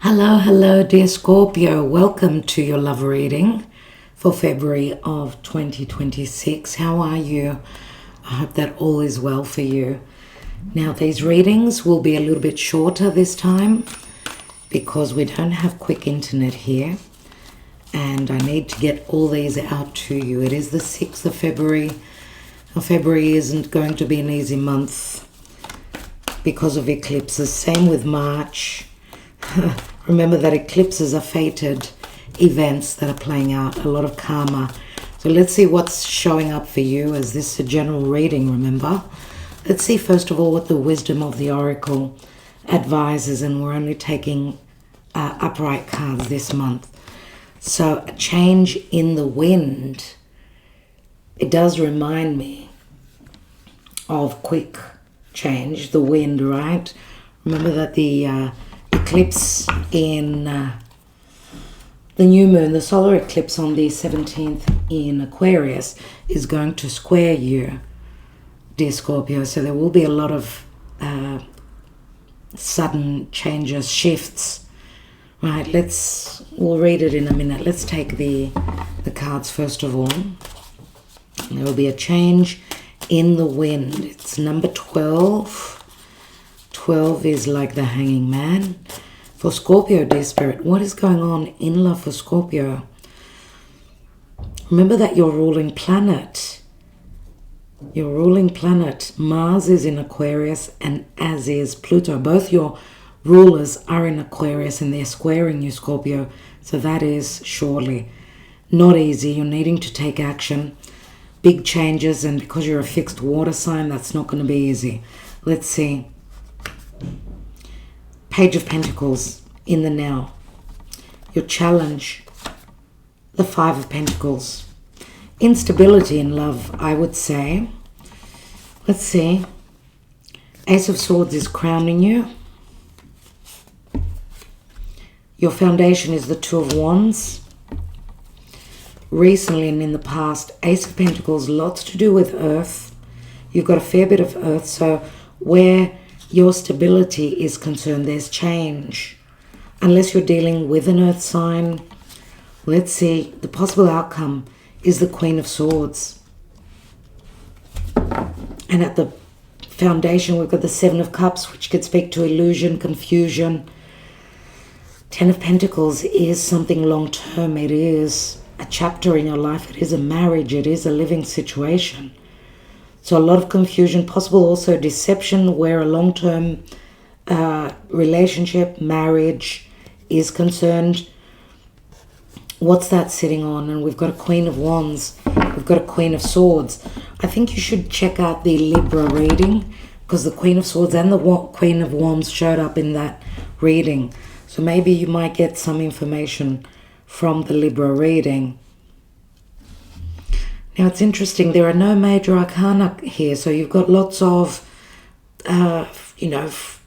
Hello, dear Scorpio. Welcome to your love reading for February of 2026. How are you? I hope that all is well for you. Now, these readings will be a little bit shorter this time because we don't have quick internet here and I need to get all these out to you. It is the 6th of February. Now, February isn't going to be an easy month because of eclipses. Same with March. Remember that eclipses are fated events that are playing out, a lot of karma. So let's see what's showing up for you, as this is a general reading, remember. Let's see first of all what the wisdom of the oracle advises, and we're only taking upright cards this month. So a change in the wind. It does remind me of quick change, the wind, right? Remember that the eclipse in the new moon, the solar eclipse on the 17th in Aquarius is going to square you, dear Scorpio. So there will be a lot of sudden changes, shifts, right? We'll read it in a minute. Let's take the cards first of all. There will be a change in the wind. It's number 12. 12 is like the hanging man. For Scorpio, dear spirit, what is going on in love for Scorpio? Remember that your ruling planet, Mars is in Aquarius, and as is Pluto. Both your rulers are in Aquarius and they're squaring you, Scorpio. So that is surely not easy. You're needing to take action, big changes, and because you're a fixed water sign, that's not going to be easy. Let's see. Page of Pentacles in the now. Your challenge, the Five of Pentacles. Instability in love, I would say. Let's see. Ace of Swords is crowning you. Your foundation is the Two of Wands. Recently and in the past, Ace of Pentacles, lots to do with earth. You've got a fair bit of earth, so where your stability is concerned, there's change. Unless you're dealing with an earth sign. Let's see. The possible outcome is the Queen of Swords. And at the foundation, we've got the Seven of Cups, which could speak to illusion, confusion. Ten of Pentacles is something long-term. It is a chapter in your life. It is a marriage. It is a living situation. So a lot of confusion, possible also deception where a long-term relationship, marriage is concerned. What's that sitting on? And we've got a Queen of Wands. We've got a Queen of Swords. I think you should check out the Libra reading because the Queen of Swords and the Queen of Wands showed up in that reading. So maybe you might get some information from the Libra reading. Now, it's interesting, there are no major arcana here, so you've got lots of,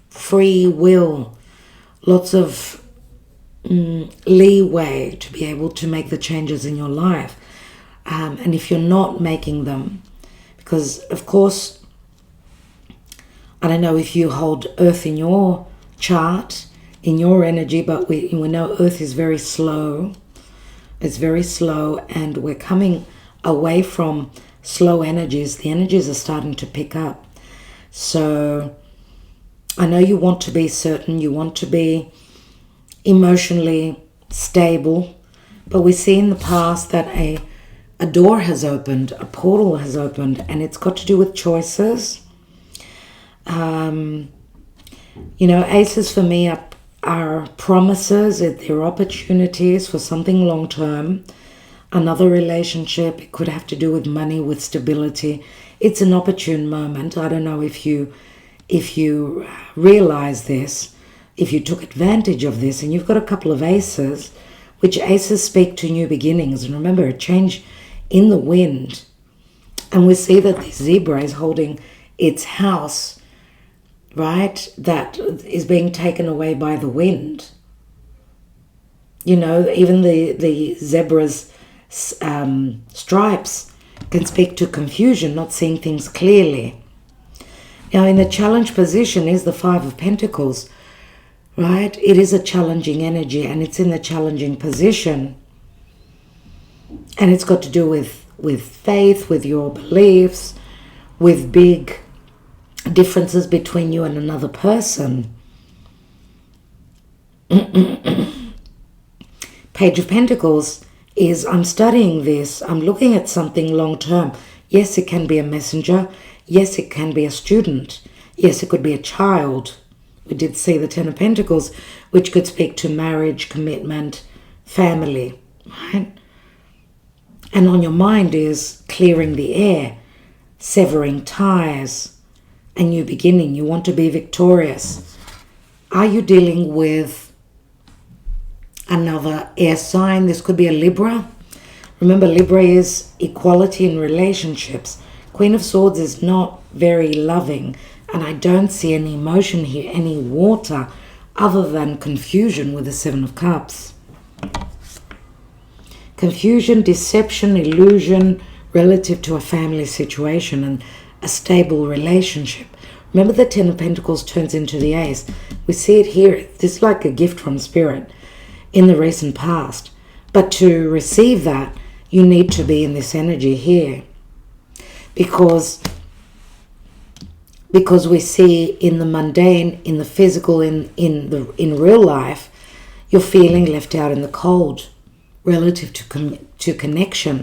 free will, lots of leeway to be able to make the changes in your life. And if you're not making them, because, of course, I don't know if you hold Earth in your chart, in your energy, but we know Earth is very slow. It's very slow, and we're coming away from slow energies. The energies are starting to pick up. So I know you want to be certain, you want to be emotionally stable, but we see in the past that a door has opened, a portal has opened, and it's got to do with choices. Aces for me are promises, they're opportunities for something long term. Another relationship, it could have to do with money, with stability. It's an opportune moment. I don't know if you realize this, if you took advantage of this, and you've got a couple of aces, which aces speak to new beginnings. And remember, a change in the wind. And we see that the zebra is holding its house, right? That is being taken away by the wind. Even the zebra's stripes can speak to confusion, not seeing things clearly. Now, in the challenge position is the Five of Pentacles. right? It is a challenging energy, and it's in a challenging position. And it's got to do with faith, with your beliefs, with big differences between you and another person. Page of Pentacles is, I'm studying this, I'm looking at something long term. Yes, it can be a messenger. Yes, it can be a student. Yes, it could be a child. We did see the Ten of Pentacles, which could speak to marriage, commitment, family, right? And on your mind is clearing the air, severing ties, a new beginning. You want to be victorious. Are you dealing with another air sign? This could be a Libra. Remember, Libra is equality in relationships. Queen of Swords is not very loving, and I don't see any emotion here, any water, other than confusion with the Seven of Cups. Confusion, deception, illusion relative to a family situation and a stable relationship. Remember, the Ten of Pentacles turns into the Ace. We see it here. This is like a gift from Spirit in the recent past. But to receive that, you need to be in this energy here. Because we see in the mundane, in the physical, in real life, you're feeling left out in the cold relative to connection.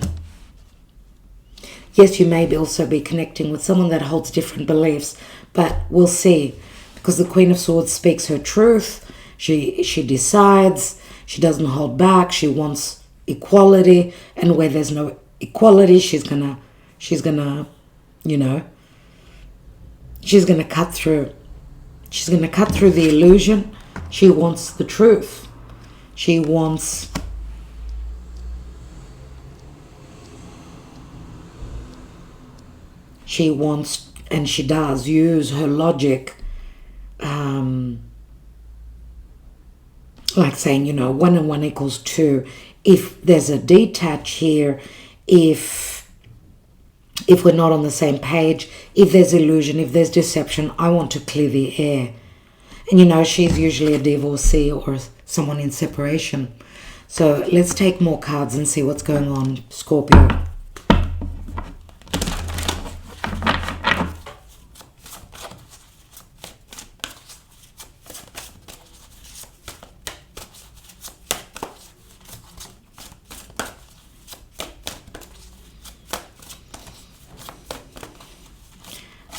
Yes, you may also be connecting with someone that holds different beliefs, but we'll see. Because the Queen of Swords speaks her truth. She decides. She doesn't hold back. She wants equality, and where there's no equality, she's gonna cut through. She's gonna cut through the illusion. She wants the truth. She wants and she does use her logic, like saying, 1 and 1 equals 2. If there's a detach here, if we're not on the same page, if there's illusion, if there's deception, I want to clear the air. And she's usually a divorcee or someone in separation. So let's take more cards and see what's going on, Scorpio.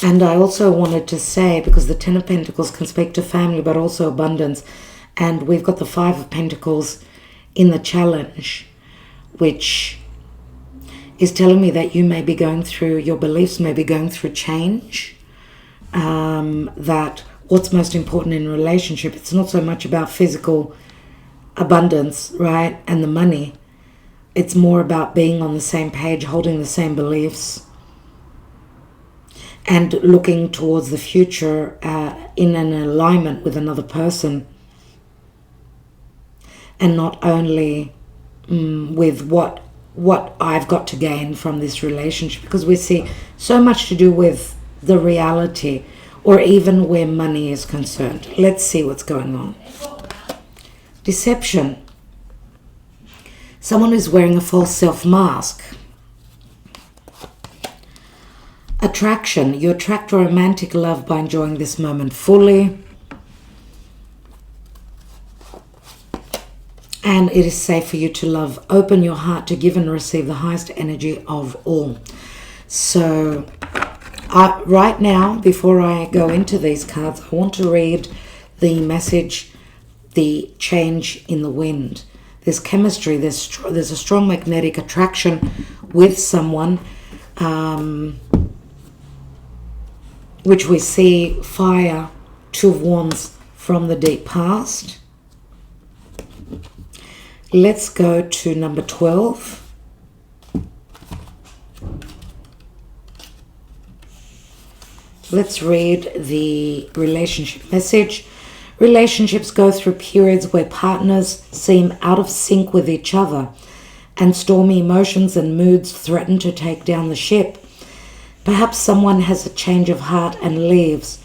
And I also wanted to say, because the Ten of Pentacles can speak to family, but also abundance. And we've got the Five of Pentacles in the challenge, which is telling me that you may be going through, your beliefs may be going through change. That what's most important in a relationship, it's not so much about physical abundance, right? And the money. It's more about being on the same page, holding the same beliefs, and looking towards the future in an alignment with another person, and not only with what I've got to gain from this relationship, because we see so much to do with the reality, or even where money is concerned. Let's see what's going on. Deception. Someone who's wearing a false self-mask. Attraction. You attract romantic love by enjoying this moment fully. And it is safe for you to love. Open your heart to give and receive the highest energy of all. So, right now, before I go into these cards, I want to read the message, the change in the wind. There's chemistry, there's a strong magnetic attraction with someone, which we see fire, Two of Wands from the deep past. Let's go to number 12. Let's read the relationship message. Relationships go through periods where partners seem out of sync with each other, and stormy emotions and moods threaten to take down the ship. Perhaps someone has a change of heart and leaves.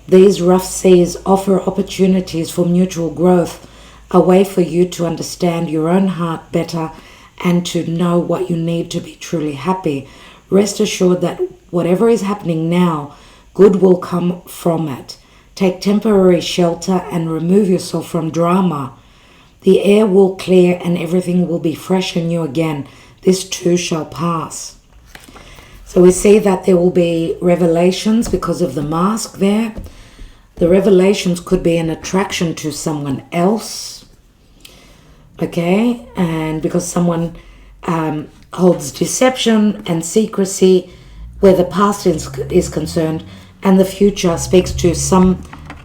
These rough seas offer opportunities for mutual growth, a way for you to understand your own heart better and to know what you need to be truly happy. Rest assured that whatever is happening now, good will come from it. Take temporary shelter and remove yourself from drama. The air will clear and everything will be fresh and new again. This too shall pass. So we see that there will be revelations because of the mask there. The revelations could be an attraction to someone else. Okay, and because someone holds deception and secrecy where the past is concerned, and the future speaks to some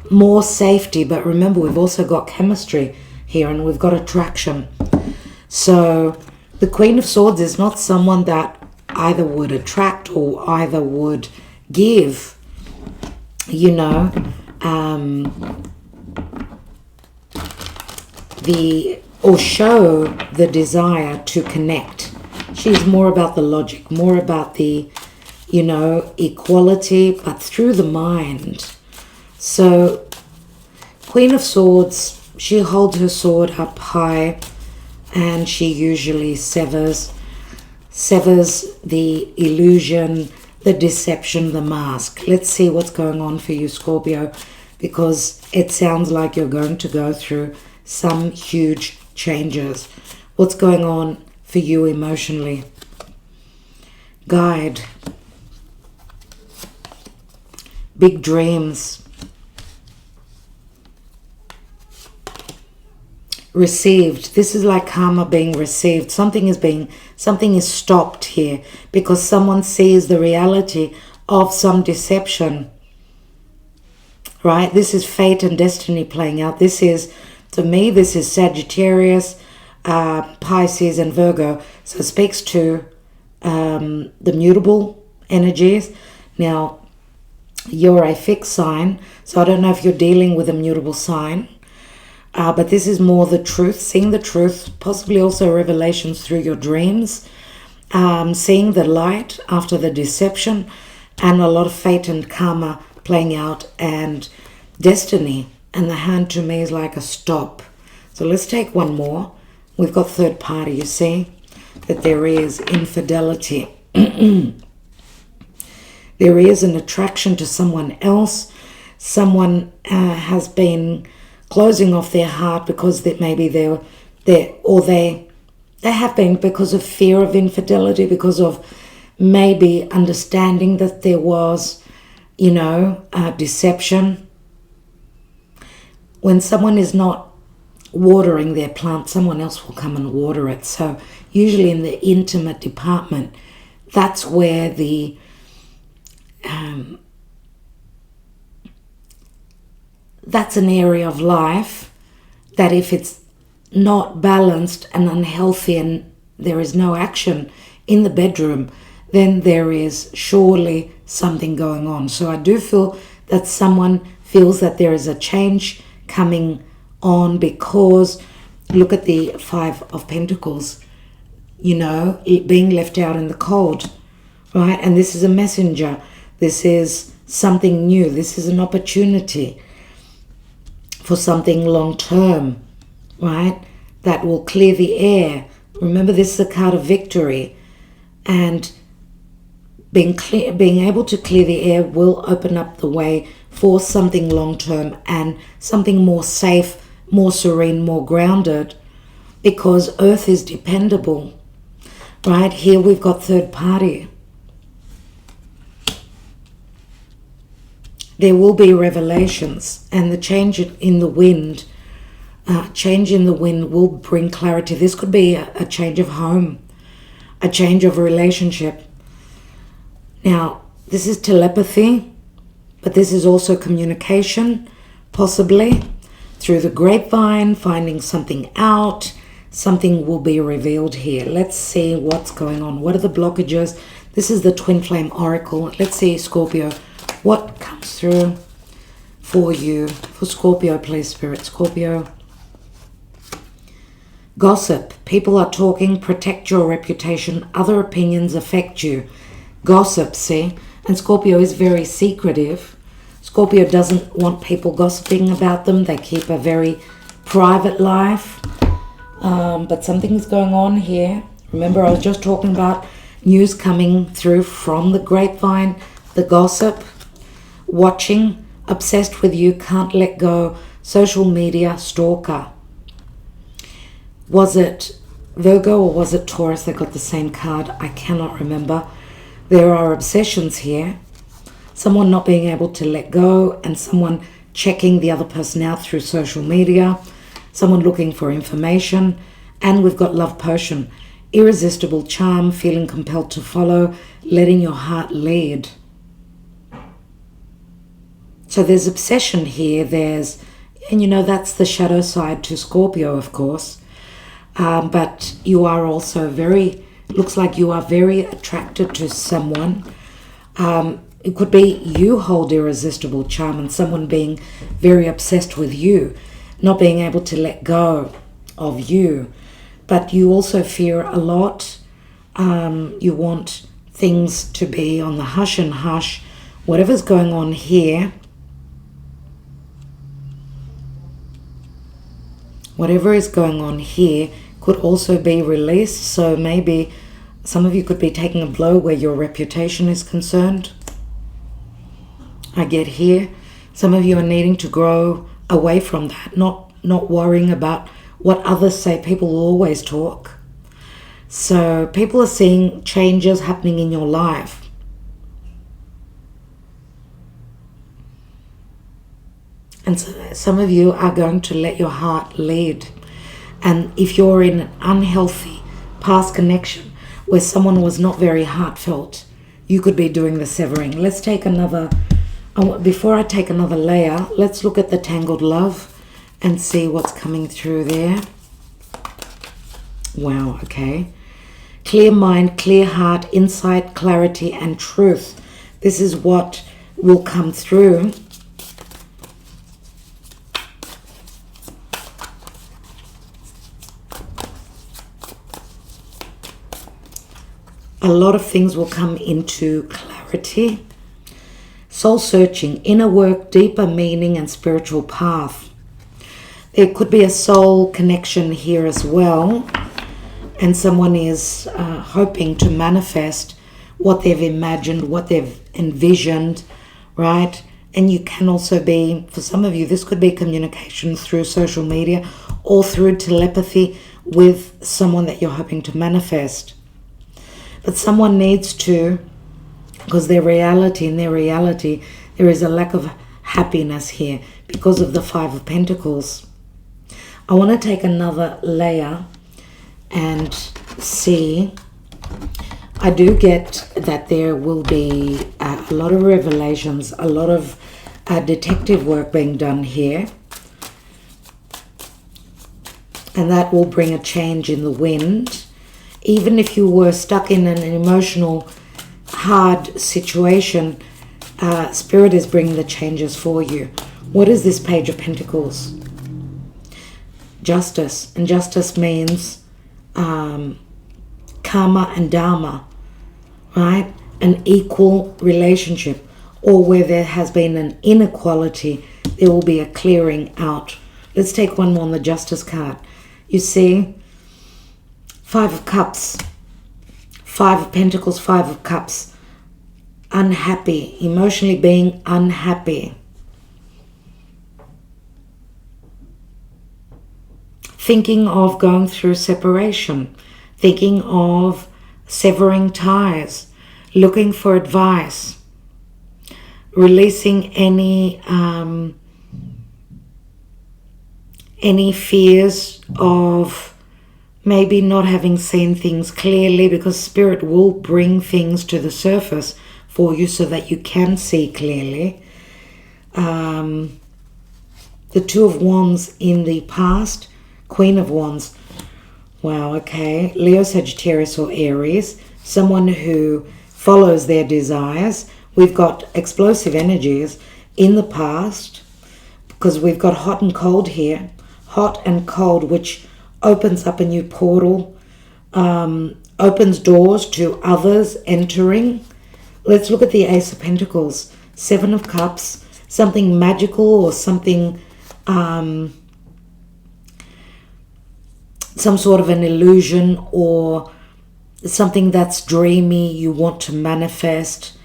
more safety. But remember, we've also got chemistry here and we've got attraction. So the Queen of Swords is not someone that either would attract or either would give, you know, or show the desire to connect. She's more about the logic, more about the, you know, equality, but through the mind. So Queen of Swords, she holds her sword up high and she usually severs the illusion, the deception, the mask. Let's see what's going on for you, Scorpio, because it sounds like you're going to go through some huge changes. What's going on for you emotionally? Guide. Big dreams. Received. This is like karma being received. Something is stopped here because someone sees the reality of some deception. Right? This is fate and destiny playing out. This is, to me, this is Sagittarius, Pisces and Virgo. So it speaks to the mutable energies. Now, you're a fixed sign, so I don't know if you're dealing with a mutable sign. But this is more the truth, seeing the truth, possibly also revelations through your dreams, seeing the light after the deception, and a lot of fate and karma playing out, and destiny. And the hand to me is like a stop. So let's take one more. We've got third party, you see, that there is infidelity. There is an attraction to someone else. Someone has been closing off their heart because that maybe they have been because of fear of infidelity, because of maybe understanding that there was, you know, deception. When someone is not watering their plant, someone else will come and water it. So usually in the intimate department, that's where the that's an area of life that if it's not balanced and unhealthy and there is no action in the bedroom, then there is surely something going on. So I do feel that someone feels that there is a change coming on because look at the Five of Pentacles, you know, being left out in the cold, right? And this is a messenger. This is something new. This is an opportunity for something long term, right? That will clear the air. Remember, this is a card of victory, and being able to clear the air will open up the way for something long term and something more safe, more serene, more grounded, because Earth is dependable, right? Here we've got third party. There will be revelations, and the change in the wind, will bring clarity. This could be a change of home, a change of relationship. Now, this is telepathy, but this is also communication, possibly through the grapevine, finding something out. Something will be revealed here. Let's see what's going on. What are the blockages? This is the Twin Flame Oracle. Let's see, Scorpio, what comes through for you, for Scorpio, please, Spirit. Scorpio. Gossip. People are talking. Protect your reputation. Other opinions affect you. Gossip, see? And Scorpio is very secretive. Scorpio doesn't want people gossiping about them. They keep a very private life. But something's going on here. Remember, I was just talking about news coming through from the grapevine, the gossip, watching, obsessed with you, can't let go, social media, stalker. Was it Virgo or was it Taurus that got the same card? I cannot remember. There are obsessions here. Someone not being able to let go and someone checking the other person out through social media. Someone looking for information. And we've got love potion. Irresistible charm, feeling compelled to follow, letting your heart lead. So there's obsession here. And you know, that's the shadow side to Scorpio, of course. But you are also looks like you are very attracted to someone. It could be you hold irresistible charm and someone being very obsessed with you, not being able to let go of you. But you also fear a lot. You want things to be on the hush and hush. Whatever's going on here, whatever is going on here could also be released. So maybe some of you could be taking a blow where your reputation is concerned. I get here. Some of you are needing to grow away from that, not worrying about what others say. People will always talk. So people are seeing changes happening in your life. And so some of you are going to let your heart lead. And if you're in an unhealthy past connection where someone was not very heartfelt, you could be doing the severing. Let's take another, before I take another layer, let's look at the tangled love and see what's coming through there. Wow, okay. Clear mind, clear heart, insight, clarity, and truth. This is what will come through. A lot of things will come into clarity. Soul searching, inner work, deeper meaning, and spiritual path. There could be a soul connection here as well. And someone is hoping to manifest what they've imagined, what they've envisioned, right? And you can also be, for some of you, this could be communication through social media or through telepathy with someone that you're hoping to manifest. But someone needs to, because in their reality, there is a lack of happiness here because of the Five of Pentacles. I want to take another layer and see. I do get that there will be a lot of revelations, a lot of detective work being done here. And that will bring a change in the wind. Even if you were stuck in an emotional, hard situation, Spirit is bringing the changes for you. What is this Page of Pentacles? Justice. And justice means karma and dharma, right? An equal relationship. Or where there has been an inequality, there will be a clearing out. Let's take one more on the Justice card. You see, Five of Cups, Five of Pentacles, Five of Cups. Unhappy, emotionally being unhappy. Thinking of going through separation. Thinking of severing ties. Looking for advice. Releasing any fears of maybe not having seen things clearly, because Spirit will bring things to the surface for you so that you can see clearly. The Two of Wands in the past, Queen of Wands. Wow, okay. Leo, Sagittarius, or Aries. Someone who follows their desires. We've got explosive energies in the past because we've got hot and cold here. Hot and cold, which opens up a new portal, opens doors to others entering. Let's look at the Ace of Pentacles, Seven of Cups, something magical or something, some sort of an illusion or something that's dreamy you want to manifest.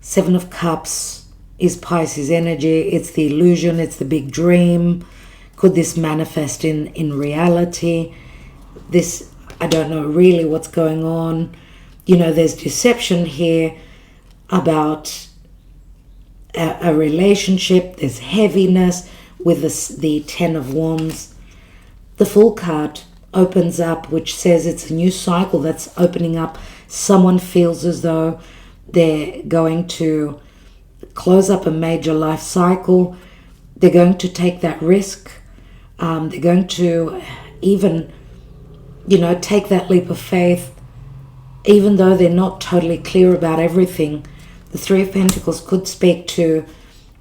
Seven of Cups is Pisces energy. It's the illusion, it's the big dream. Could this manifest in reality? This, I don't know really what's going on. You know, there's deception here about a relationship. There's heaviness with the Ten of Wands. The Fool card opens up, which says it's a new cycle that's opening up. Someone feels as though they're going to close up a major life cycle. They're going to take that risk. They're going to even, you know, take that leap of faith, even though they're not totally clear about everything. The Three of Pentacles could speak to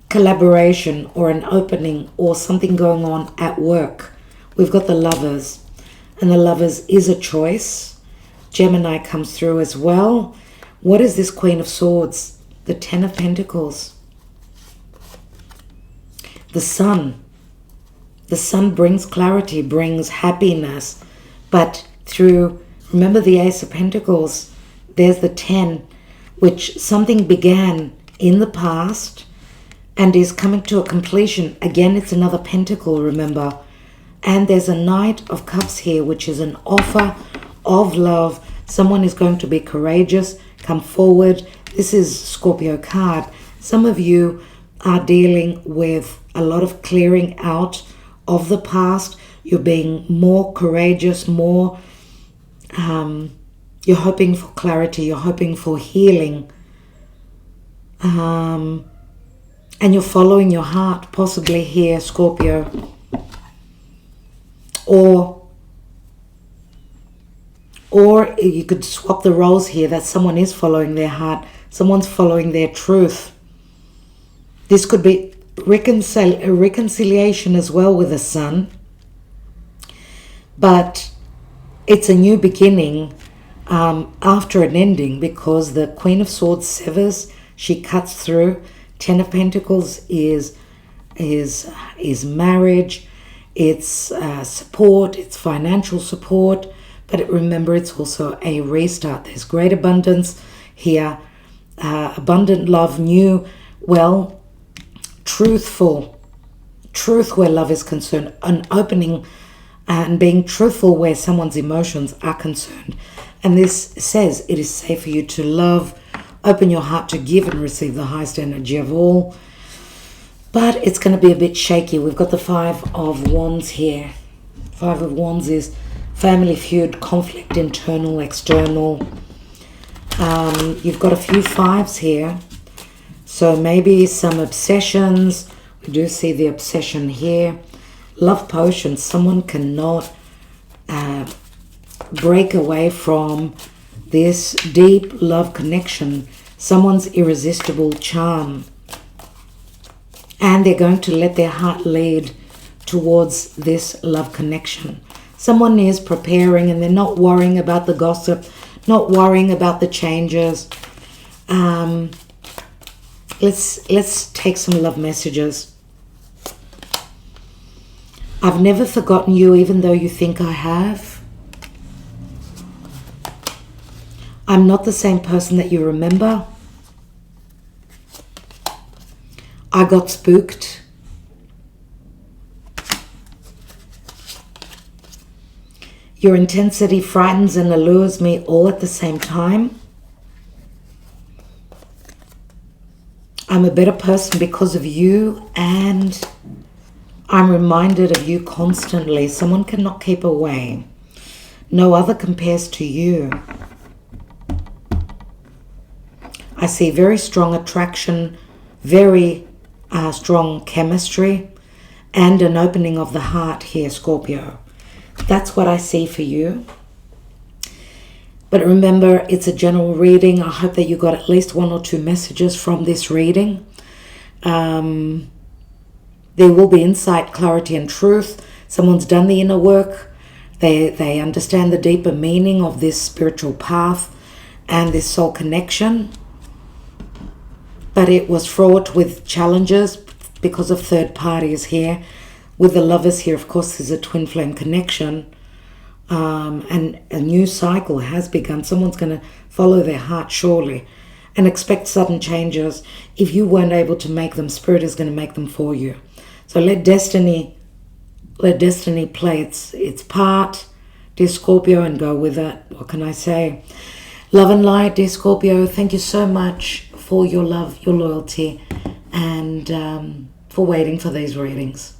collaboration or an opening or something going on at work. We've got the Lovers, and the Lovers is a choice. Gemini comes through as well. What is this Queen of Swords? The Ten of Pentacles. The Sun. The Sun brings clarity, brings happiness, but through, remember the Ace of Pentacles, there's the 10, which something began in the past and is coming to a completion. Again, it's another pentacle, remember. And there's a Knight of Cups here, which is an offer of love. Someone is going to be courageous, come forward. This is Scorpio card. Some of you are dealing with a lot of clearing out of the past. You're being more courageous, more, you're hoping for clarity, you're hoping for healing. And you're following your heart, possibly here, Scorpio. Or you could swap the roles here, that someone is following their heart, someone's following their truth. This could be a reconciliation as well with the Sun. But it's a new beginning after an ending, because the Queen of Swords severs, she cuts through. Ten of Pentacles is marriage, it's support, it's financial support, but remember, it's also a restart. There's great abundance here, abundant love, new, well, truthful, truth where love is concerned, an opening and being truthful where someone's emotions are concerned. And this says it is safe for you to love, open your heart to give and receive the highest energy of all. But it's going to be a bit shaky. We've got the Five of Wands here. Five of Wands is family feud, conflict, internal, external. You've got a few fives here. So maybe some obsessions. We do see the obsession here. Love potion. Someone cannot break away from this deep love connection. Someone's irresistible charm. And they're going to let their heart lead towards this love connection. Someone is preparing and they're not worrying about the gossip, not worrying about the changes. Let's take some love messages. I've never forgotten you, even though you think I have. I'm not the same person that you remember. I got spooked. Your intensity frightens and allures me all at the same time. I'm a better person because of you, and I'm reminded of you constantly. Someone cannot keep away. No other compares to you. I see very strong attraction, very strong chemistry, and an opening of the heart here, Scorpio. That's what I see for you. But remember, it's a general reading. I hope that you got at least one or two messages from this reading. There will be insight, clarity, and truth. Someone's done the inner work. They understand the deeper meaning of this spiritual path and this soul connection. But it was fraught with challenges, because of third parties here. With the lovers here, of course, there's a twin flame connection. And a new cycle has begun. Someone's going to follow their heart surely and expect sudden changes. If you weren't able to make them, Spirit is going to make them for you. So let destiny play its part, dear Scorpio, and go with it. What can I say? Love and light, dear Scorpio. Thank you so much for your love, your loyalty, and for waiting for these readings.